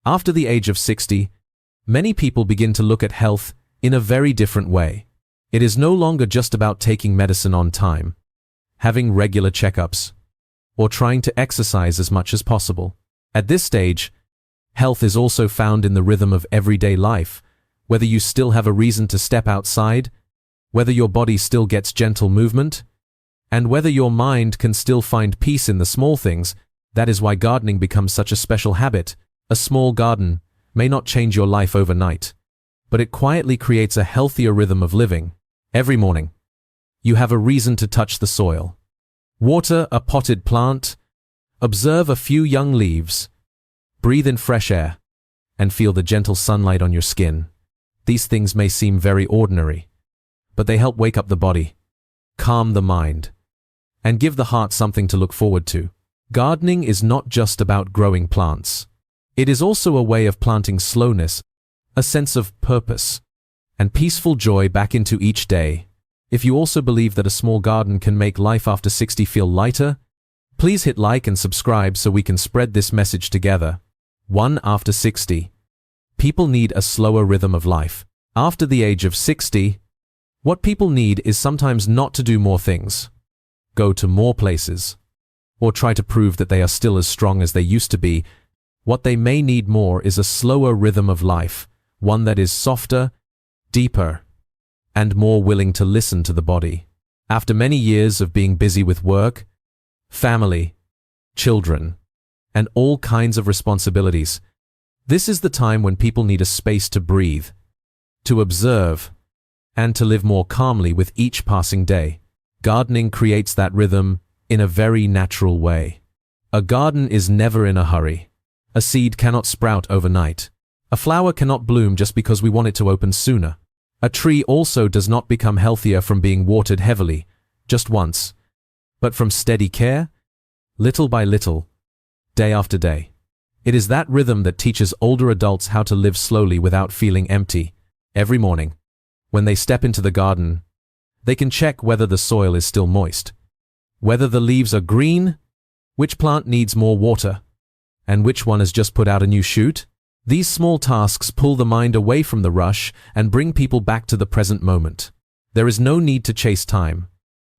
After the age of 60, many people begin to look at health in a very different way. It is no longer just about taking medicine on time, having regular checkups, or trying to exercise as much as possible. At this stage, health is also found in the rhythm of everyday life, whether you still have a reason to step outside, whether your body still gets gentle movement, and whether your mind can still find peace in the small things. That is why gardening becomes such a special habit. A small garden may not change your life overnight, but it quietly creates a healthier rhythm of living. Every morning, you have a reason to touch the soil. Water a potted plant, observe a few young leaves, breathe in fresh air, and feel the gentle sunlight on your skin. These things may seem very ordinary, but they help wake up the body, calm the mind, and give the heart something to look forward to. Gardening is not just about growing plants. It is also a way of planting slowness, a sense of purpose, and peaceful joy back into each day. If you also believe that a small garden can make life after 60 feel lighter, please hit like and subscribe so we can spread this message together. 1. After 60. People need a slower rhythm of life. After the age of 60, what people need is sometimes not to do more things, go to more places, or try to prove that they are still as strong as they used to be. What they may need more is a slower rhythm of life, one that is softer, deeper, and more willing to listen to the body. After many years of being busy with work, family, children, and all kinds of responsibilities, this is the time when people need a space to breathe, to observe, and to live more calmly with each passing day. Gardening creates that rhythm in a very natural way. A garden is never in a hurry. A seed cannot sprout overnight. A flower cannot bloom just because we want it to open sooner. A tree also does not become healthier from being watered heavily, just once, but from steady care, little by little, day after day. It is that rhythm that teaches older adults how to live slowly without feeling empty. Every morning, when they step into the garden, they can check whether the soil is still moist, whether the leaves are green, which plant needs more water, and which one has just put out a new shoot. These small tasks pull the mind away from the rush and bring people back to the present moment. There is no need to chase time,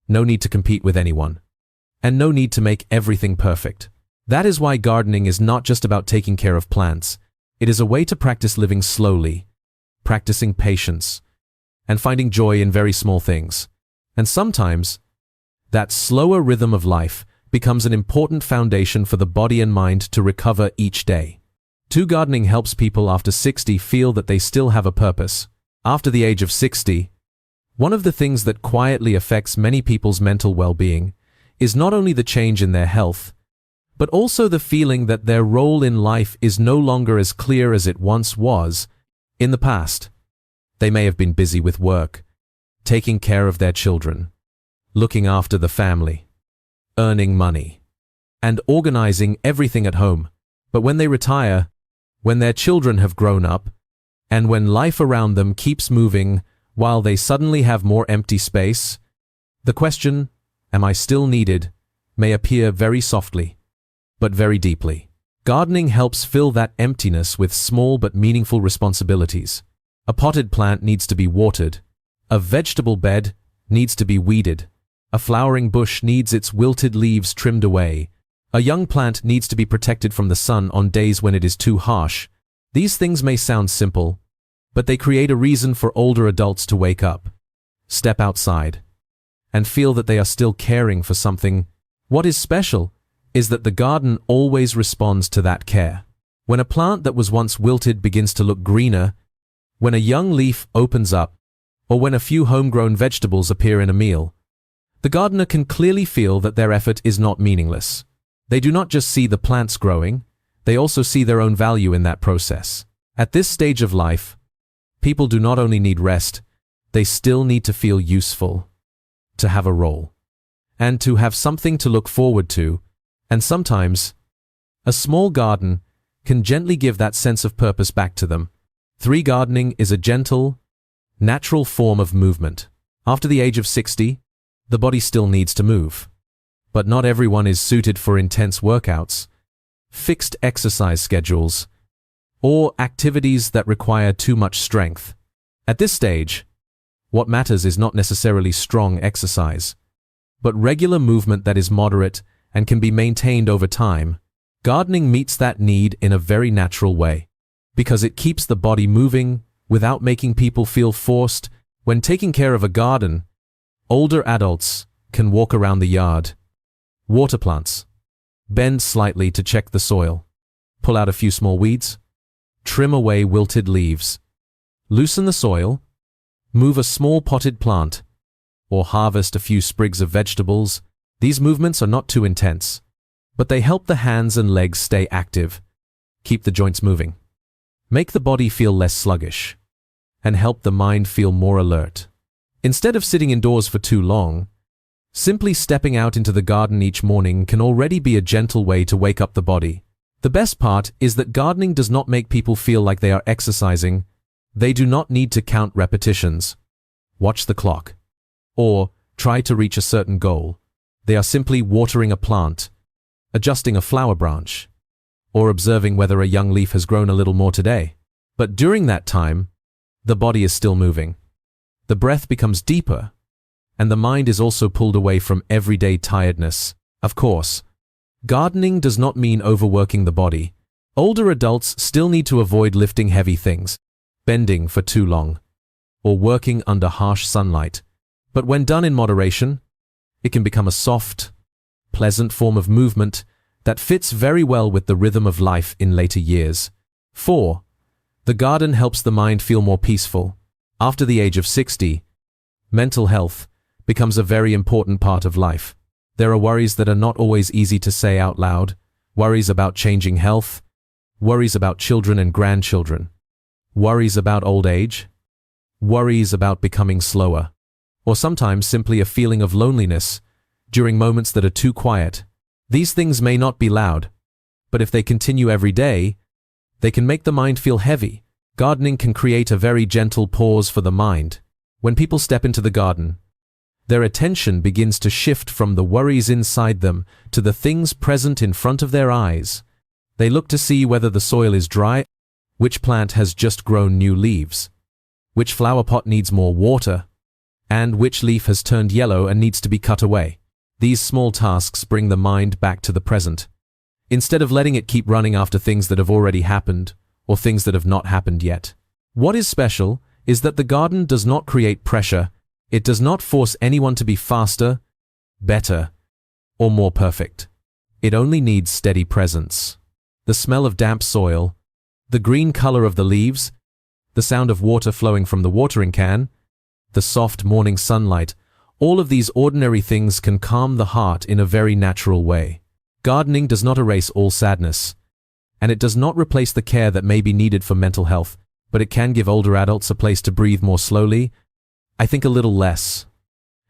no need to compete with anyone, and no need to make everything perfect. That is why gardening is not just about taking care of plants. It is a way to practice living slowly, practicing patience, and finding joy in very small things. And sometimes, that slower rhythm of life becomes an important foundation for the body and mind to recover each day. 2. Gardening helps people after 60 feel that they still have a purpose. After the age of 60, one of the things that quietly affects many people's mental well-being is not only the change in their health, but also the feeling that their role in life is no longer as clear as it once was. In the past, they may have been busy with work, taking care of their children, looking after the family, earning money, and organizing everything at home. But when they retire, when their children have grown up, and when life around them keeps moving while they suddenly have more empty space, the question, "Am I still needed?" may appear very softly, but very deeply. Gardening helps fill that emptiness with small but meaningful responsibilities. A potted plant needs to be watered. A vegetable bed needs to be weeded. A flowering bush needs its wilted leaves trimmed away. A young plant needs to be protected from the sun on days when it is too harsh. These things may sound simple, but they create a reason for older adults to wake up, step outside, and feel that they are still caring for something. What is special is that the garden always responds to that care. When a plant that was once wilted begins to look greener, when a young leaf opens up, or when a few homegrown vegetables appear in a meal, the gardener can clearly feel that their effort is not meaningless. They do not just see the plants growing, they also see their own value in that process. At this stage of life, people do not only need rest, they still need to feel useful, to have a role, and to have something to look forward to. And sometimes, a small garden can gently give that sense of purpose back to them. 3. Gardening is a gentle, natural form of movement. After the age of 60, the body still needs to move. But not everyone is suited for intense workouts, fixed exercise schedules, or activities that require too much strength. At this stage, what matters is not necessarily strong exercise, but regular movement that is moderate and can be maintained over time. Gardening meets that need in a very natural way, because it keeps the body moving without making people feel forced. When taking care of a garden, older adults can walk around the yard, water plants, bend slightly to check the soil, pull out a few small weeds, trim away wilted leaves, loosen the soil, move a small potted plant, or harvest a few sprigs of vegetables. These movements are not too intense, but they help the hands and legs stay active, keep the joints moving, make the body feel less sluggish, and help the mind feel more alert. Instead of sitting indoors for too long, simply stepping out into the garden each morning can already be a gentle way to wake up the body. The best part is that gardening does not make people feel like they are exercising. They do not need to count repetitions, watch the clock, or try to reach a certain goal. They are simply watering a plant, adjusting a flower branch, or observing whether a young leaf has grown a little more today. But during that time, the body is still moving. The breath becomes deeper, and the mind is also pulled away from everyday tiredness. Of course, gardening does not mean overworking the body. Older adults still need to avoid lifting heavy things, bending for too long, or working under harsh sunlight. But when done in moderation, it can become a soft, pleasant form of movement that fits very well with the rhythm of life in later years. 4. The garden helps the mind feel more peaceful. After the age of 60, mental health becomes a very important part of life. There are worries that are not always easy to say out loud, worries about changing health, worries about children and grandchildren, worries about old age, worries about becoming slower, or sometimes simply a feeling of loneliness during moments that are too quiet. These things may not be loud, but if they continue every day, they can make the mind feel heavy. Gardening can create a very gentle pause for the mind. When people step into the garden, their attention begins to shift from the worries inside them to the things present in front of their eyes. They look to see whether the soil is dry, which plant has just grown new leaves, which flower pot needs more water, and which leaf has turned yellow and needs to be cut away. These small tasks bring the mind back to the present, instead of letting it keep running after things that have already happened or things that have not happened yet. What is special is that the garden does not create pressure. It does not force anyone to be faster, better, or more perfect. It only needs steady presence. The smell of damp soil, the green color of the leaves, the sound of water flowing from the watering can, the soft morning sunlight, all of these ordinary things can calm the heart in a very natural way. Gardening does not erase all sadness, and it does not replace the care that may be needed for mental health, but it can give older adults a place to breathe more slowly, I think a little less,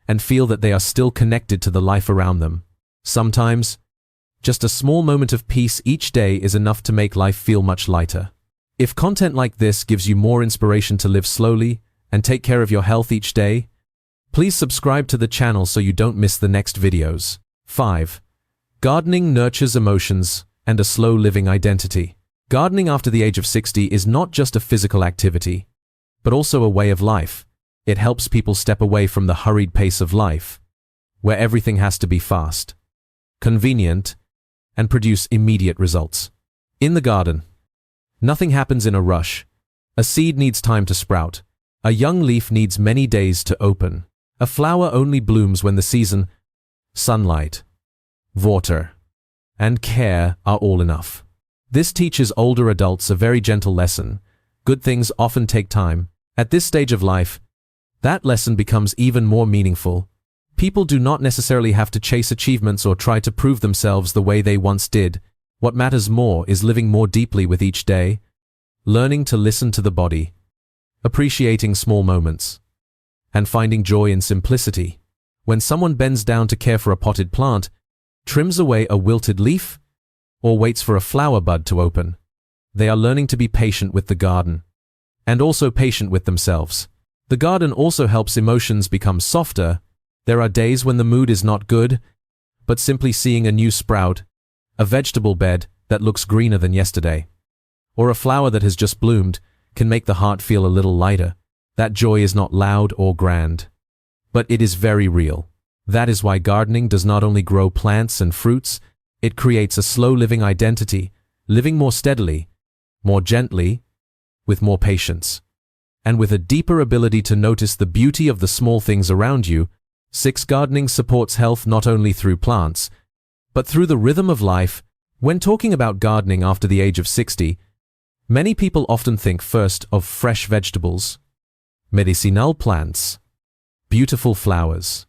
and feel that they are still connected to the life around them. Sometimes, just a small moment of peace each day is enough to make life feel much lighter. If content like this gives you more inspiration to live slowly and take care of your health each day, please subscribe to the channel so you don't miss the next videos. 5. Gardening nurtures emotions and a slow living identity. Gardening after the age of 60 is not just a physical activity, but also a way of life. It helps people step away from the hurried pace of life, where everything has to be fast, convenient, and produce immediate results. In the garden, nothing happens in a rush. A seed needs time to sprout. A young leaf needs many days to open. A flower only blooms when the season, sunlight, water, and care are all enough. This teaches older adults a very gentle lesson. Good things often take time. At this stage of life, that lesson becomes even more meaningful. People do not necessarily have to chase achievements or try to prove themselves the way they once did. What matters more is living more deeply with each day, learning to listen to the body, appreciating small moments, and finding joy in simplicity. When someone bends down to care for a potted plant, trims away a wilted leaf, or waits for a flower bud to open, they are learning to be patient with the garden, and also patient with themselves. The garden also helps emotions become softer. There are days when the mood is not good, but simply seeing a new sprout, a vegetable bed that looks greener than yesterday, or a flower that has just bloomed can make the heart feel a little lighter. That joy is not loud or grand, but it is very real. That is why gardening does not only grow plants and fruits, it creates a slow-living identity, living more steadily, more gently, with more patience, and with a deeper ability to notice the beauty of the small things around you. 6. Gardening supports health not only through plants, but through the rhythm of life. When talking about gardening after the age of 60, many people often think first of fresh vegetables, medicinal plants, beautiful flowers,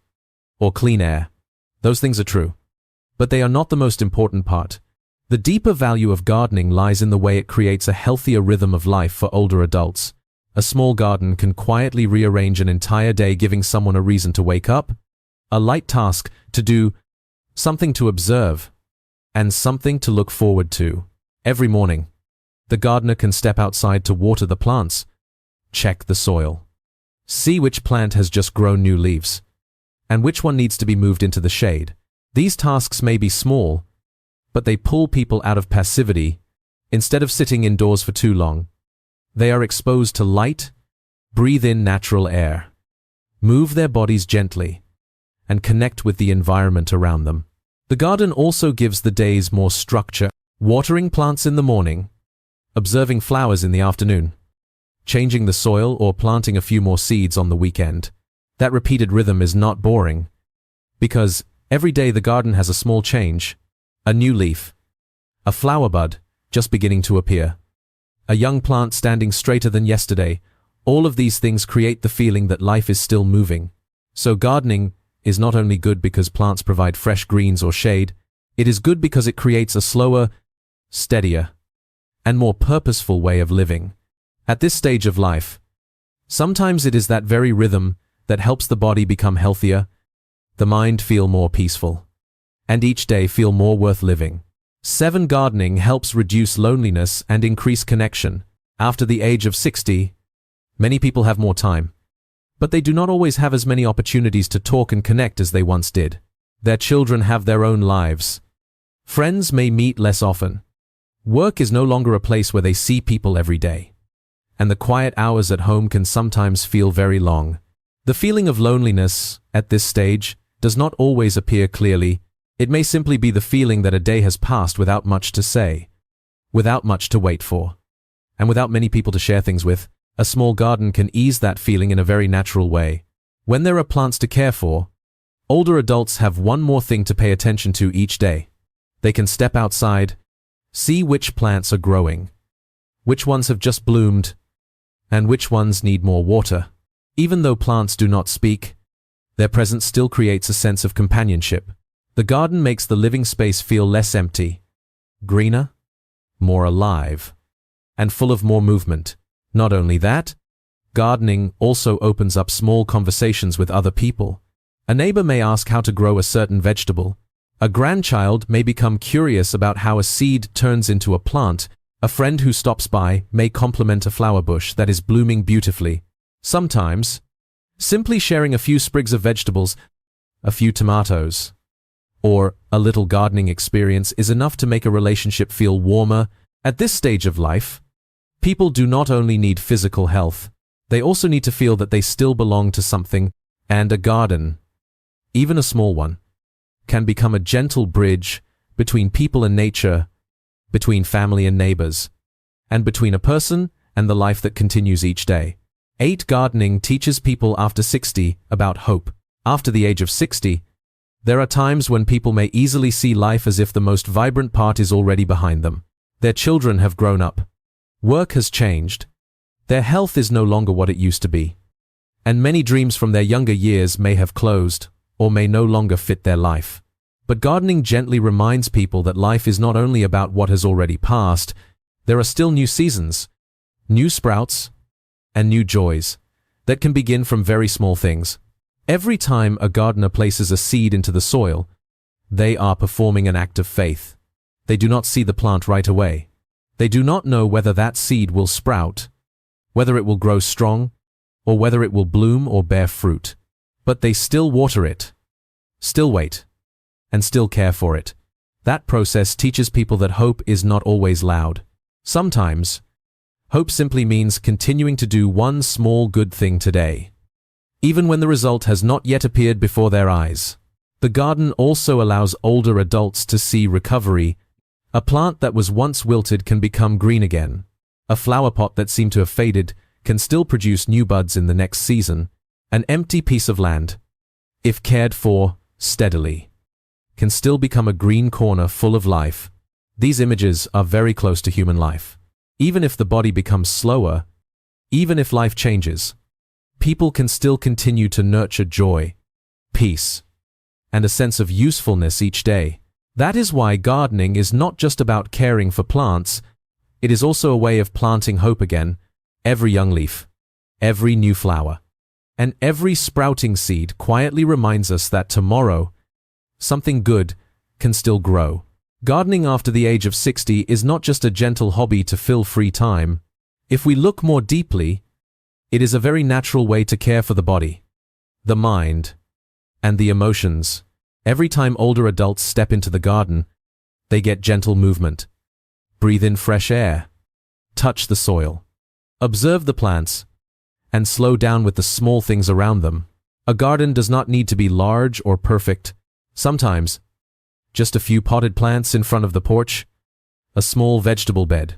or clean air. Those things are true, but they are not the most important part. The deeper value of gardening lies in the way it creates a healthier rhythm of life for older adults. A small garden can quietly rearrange an entire day, giving someone a reason to wake up, a light task to do, something to observe, and something to look forward to. Every morning, the gardener can step outside to water the plants, check the soil, see which plant has just grown new leaves, and which one needs to be moved into the shade. These tasks may be small, but they pull people out of passivity. Instead of sitting indoors for too long, they are exposed to light, breathe in natural air, move their bodies gently, and connect with the environment around them. The garden also gives the days more structure, watering plants in the morning, observing flowers in the afternoon, changing the soil or planting a few more seeds on the weekend. That repeated rhythm is not boring, because every day the garden has a small change, a new leaf, a flower bud just beginning to appear, a young plant standing straighter than yesterday. All of these things create the feeling that life is still moving. So gardening is not only good because plants provide fresh greens or shade, it is good because it creates a slower, steadier, and more purposeful way of living. At this stage of life, sometimes it is that very rhythm that helps the body become healthier, the mind feel more peaceful, and each day feel more worth living. 7. Gardening helps reduce loneliness and increase connection. After the age of 60, many people have more time, but they do not always have as many opportunities to talk and connect as they once did. Their children have their own lives. Friends may meet less often. Work is no longer a place where they see people every day, and the quiet hours at home can sometimes feel very long. The feeling of loneliness at this stage does not always appear clearly. It may simply be the feeling that a day has passed without much to say, without much to wait for, and without many people to share things with. A small garden can ease that feeling in a very natural way. When there are plants to care for, older adults have one more thing to pay attention to each day. They can step outside, see which plants are growing, which ones have just bloomed, and which ones need more water. Even though plants do not speak, their presence still creates a sense of companionship. The garden makes the living space feel less empty, greener, more alive, and full of more movement. Not only that, gardening also opens up small conversations with other people. A neighbor may ask how to grow a certain vegetable. A grandchild may become curious about how a seed turns into a plant. A friend who stops by may compliment a flower bush that is blooming beautifully. Sometimes, simply sharing a few sprigs of vegetables, a few tomatoes, or a little gardening experience is enough to make a relationship feel warmer. At this stage of life, people do not only need physical health, they also need to feel that they still belong to something, and a garden, even a small one, can become a gentle bridge between people and nature, between family and neighbors, and between a person and the life that continues each day. 8. Gardening teaches people after 60 about hope. After the age of 60, there are times when people may easily see life as if the most vibrant part is already behind them. Their children have grown up. Work has changed. Their health is no longer what it used to be. And many dreams from their younger years may have closed or may no longer fit their life. But gardening gently reminds people that life is not only about what has already passed. There are still new seasons, new sprouts, and new joys that can begin from very small things. Every time a gardener places a seed into the soil, they are performing an act of faith. They do not see the plant right away. They do not know whether that seed will sprout, whether it will grow strong, or whether it will bloom or bear fruit. But they still water it, still wait, and still care for it. That process teaches people that hope is not always loud. Sometimes, hope simply means continuing to do one small good thing today, even when the result has not yet appeared before their eyes. The garden also allows older adults to see recovery. A plant that was once wilted can become green again. A flower pot that seemed to have faded can still produce new buds in the next season. An empty piece of land, if cared for steadily, can still become a green corner full of life. These images are very close to human life. Even if the body becomes slower, even if life changes, people can still continue to nurture joy, peace, and a sense of usefulness each day. That is why gardening is not just about caring for plants, it is also a way of planting hope again. Every young leaf, every new flower, and every sprouting seed quietly reminds us that tomorrow, something good can still grow. Gardening after the age of 60 is not just a gentle hobby to fill free time. If we look more deeply, it is a very natural way to care for the body, the mind, and the emotions. Every time older adults step into the garden, they get gentle movement. Breathe in fresh air, touch the soil, observe the plants, and slow down with the small things around them. A garden does not need to be large or perfect. Sometimes, just a few potted plants in front of the porch, a small vegetable bed,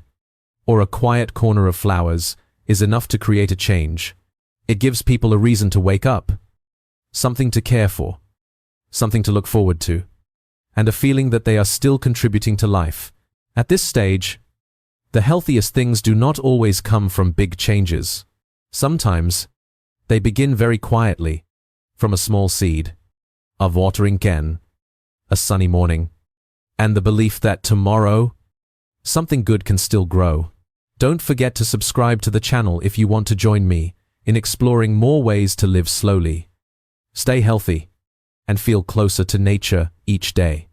or a quiet corner of flowers is enough to create a change. It gives people a reason to wake up, something to care for, something to look forward to, and a feeling that they are still contributing to life. At this stage, the healthiest things do not always come from big changes. Sometimes, they begin very quietly, from a small seed, a watering can, a sunny morning, and the belief that tomorrow, something good can still grow. Don't forget to subscribe to the channel if you want to join me in exploring more ways to live slowly, stay healthy, and feel closer to nature each day.